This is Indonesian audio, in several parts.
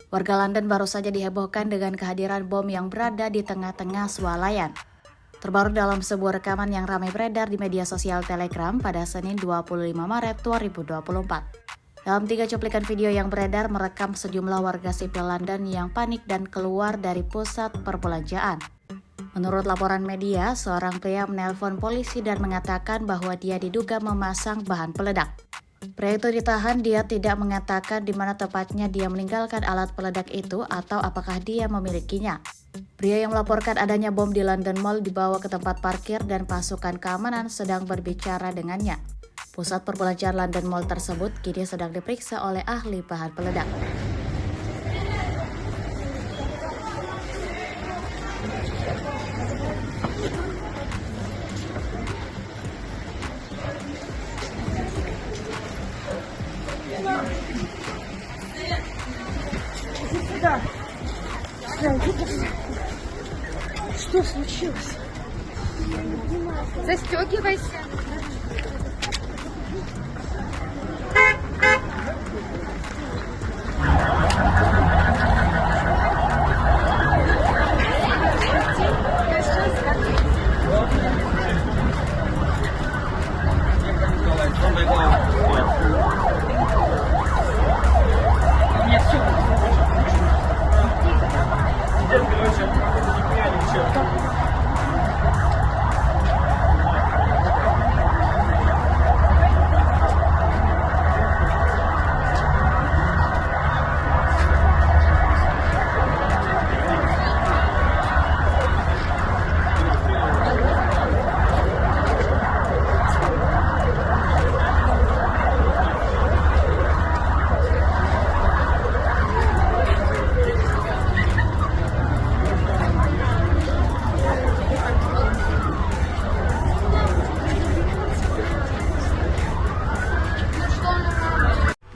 Warga London baru saja dihebohkan dengan kehadiran bom yang berada di tengah-tengah swalayan. Terbaru dalam sebuah rekaman yang ramai beredar di media sosial Telegram pada Senin 25 Maret 2024. Dalam 3 cuplikan video yang beredar merekam sejumlah warga sipil London yang panik dan keluar dari pusat perbelanjaan. Menurut laporan media, seorang pria menelpon polisi dan mengatakan bahwa dia diduga memasang bahan peledak. Pria itu ditahan, dia tidak mengatakan di mana tepatnya dia meninggalkan alat peledak itu atau apakah dia memilikinya. Pria yang melaporkan adanya bom di London Mall dibawa ke tempat parkir dan pasukan keamanan sedang berbicara dengannya. Pusat perbelanjaan London Mall tersebut kini sedang diperiksa oleh ahli bahan peledak. Да. Что случилось? Застегивайся.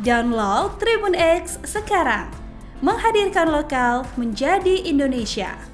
Download Tribun X sekarang, menghadirkan lokal menjadi Indonesia.